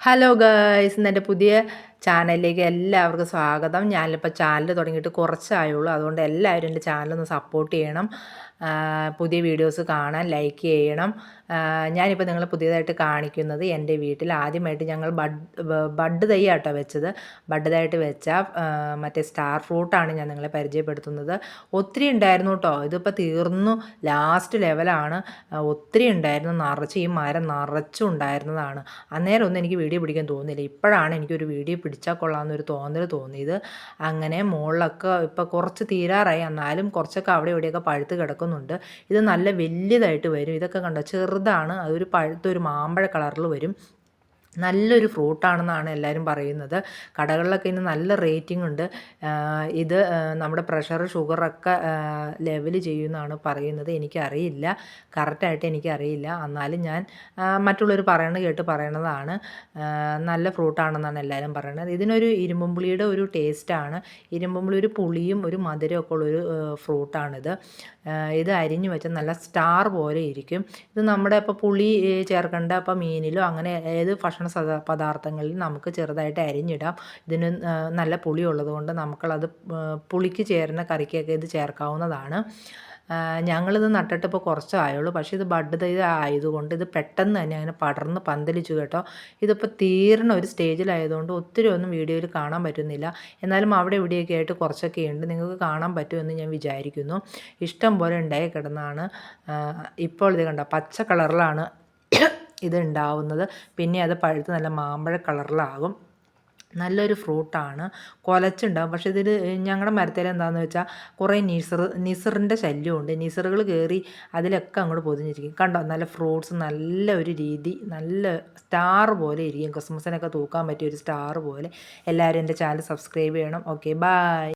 Hello guys, ഇന്ന് എൻ്റെ പുതിയ ചാനലിലേക്ക് എല്ലാവർക്കും സ്വാഗതം. ഞാനിപ്പോൾ ചാനൽ തുടങ്ങിയിട്ട് കുറച്ചായുള്ളൂ, അതുകൊണ്ട് എല്ലാവരും എൻ്റെ ചാനലൊന്ന് സപ്പോർട്ട് ചെയ്യണം. പുതിയ വീഡിയോസ് കാണാൻ ലൈക്ക് ചെയ്യണം. ഞാനിപ്പോൾ നിങ്ങളെ പുതിയതായിട്ട് കാണിക്കുന്നത് എൻ്റെ വീട്ടിൽ ആദ്യമായിട്ട് ഞങ്ങൾ ബഡ് തൈയാട്ടോ വെച്ചത്. ബഡ് തൈയായിട്ട് വെച്ച മറ്റേ സ്റ്റാർ ഫ്രൂട്ടാണ് ഞാൻ നിങ്ങളെ പരിചയപ്പെടുത്തുന്നത്. ഒത്തിരി ഉണ്ടായിരുന്നു കേട്ടോ, ഇതിപ്പോൾ തീർന്നു, ലാസ്റ്റ് ലെവലാണ്. ഒത്തിരി ഉണ്ടായിരുന്നു, നിറച്ച് ഈ മരം നിറച്ചും ഉണ്ടായിരുന്നതാണ്. അന്നേരം ഒന്നും എനിക്ക് വീഡിയോ പിടിക്കാൻ തോന്നിയില്ല. ഇപ്പോഴാണ് എനിക്കൊരു വീഡിയോ പിടിച്ചാൽ കൊള്ളാമെന്നൊരു തോന്നൽ തോന്നിയത്. അങ്ങനെ മുകളിലൊക്കെ ഇപ്പോൾ കുറച്ച് തീരാറായി, എന്നാലും കുറച്ചൊക്കെ അവിടെ ഇവിടെയൊക്കെ പഴുത്ത് കിടക്കുന്നുണ്ട്. ഇത് നല്ല വലിയതായിട്ട് വരും. ഇതൊക്കെ കണ്ടോ, ചെറുതാണ്, അതൊരു പഴുത്തൊരു മാമ്പഴ കളറിൽ വരും. നല്ലൊരു ഫ്രൂട്ടാണെന്നാണ് എല്ലാവരും പറയുന്നത്. കടകളിലൊക്കെ ഇന്ന് നല്ല റേറ്റിംഗ് ഉണ്ട്. ഇത് നമ്മുടെ പ്രഷർ ഷുഗറൊക്കെ ലെവൽ ചെയ്യുമെന്നാണ് പറയുന്നത്. എനിക്കറിയില്ല, കറക്റ്റായിട്ട് എനിക്കറിയില്ല. എന്നാലും ഞാൻ മറ്റുള്ളവർ പറയണത് കേട്ട് പറയണതാണ്. നല്ല ഫ്രൂട്ടാണെന്നാണ് എല്ലാവരും പറയുന്നത്. ഇതിനൊരു ഇരുമ്പുളിയുടെ ഒരു ടേസ്റ്റാണ്. ഇരുമ്പുളി ഒരു പുളിയും ഒരു മധുരമൊക്കെ ഉള്ളൊരു ഫ്രൂട്ടാണിത്. ഇത് അരിഞ്ഞു വെച്ചാൽ നല്ല സ്റ്റാർ പോലെ ഇരിക്കും. ഇത് നമ്മുടെ ഇപ്പോൾ പുളി ചേർക്കേണ്ട ഇപ്പോൾ മീനിലോ അങ്ങനെ ഏത് ഭക്ഷണ പദാർത്ഥങ്ങളിൽ നമുക്ക് ചെറുതായിട്ട് അരിഞ്ഞിടാം. ഇതിന് നല്ല പുളി ഉള്ളതുകൊണ്ട് നമുക്കത് പുളിക്ക് ചേരുന്ന കറിക്കൊക്കെ ഇത് ചേർക്കാവുന്നതാണ്. ഞങ്ങളിത് നട്ടിട്ട് ഇപ്പോൾ കുറച്ചായുള്ളൂ, പക്ഷേ ഇത് ബഡ് തൈ ആയതുകൊണ്ട് ഇത് പെട്ടെന്ന് തന്നെ അങ്ങനെ പടർന്ന് പന്തലിച്ചു കേട്ടോ. ഇതിപ്പോൾ തീർന്ന ഒരു സ്റ്റേജിലായതുകൊണ്ട് ഒത്തിരി ഒന്നും വീഡിയോയിൽ കാണാൻ പറ്റുന്നില്ല. എന്നാലും അവിടെ ഇവിടെയൊക്കെ ആയിട്ട് കുറച്ചൊക്കെ ഉണ്ട്, നിങ്ങൾക്ക് കാണാൻ പറ്റുമെന്ന് ഞാൻ വിചാരിക്കുന്നു. ഇഷ്ടം പോലെ ഉണ്ടായി കിടന്നാണ്. ഇപ്പോൾ ഇത് കണ്ടോ, പച്ച കളറിലാണ് ഇത് ഉണ്ടാവുന്നത്. പിന്നെ അത് പഴുത്ത് നല്ല മാമ്പഴ കളറിലാകും. നല്ലൊരു ഫ്രൂട്ടാണ്, കുലച്ചുണ്ടാകും. പക്ഷേ ഇതിൽ ഞങ്ങളുടെ മരത്തിൽ എന്താണെന്ന് വെച്ചാൽ കുറേ നിസറിൻ്റെ ശല്യമുണ്ട്. നിസറുകൾ കയറി അതിലൊക്കെ അങ്ങോട്ട് പൊതിഞ്ഞിരിക്കും. കണ്ടോ, നല്ല ഫ്രൂട്ട്സ്, നല്ല ഒരു രീതി, നല്ല സ്റ്റാർ പോലെ ഇരിക്കും. ക്രിസ്മസിനൊക്കെ തൂക്കാൻ പറ്റിയ ഒരു സ്റ്റാർ പോലെ. എല്ലാവരും എൻ്റെ ചാനൽ സബ്സ്ക്രൈബ് ചെയ്യണം. Okay, by.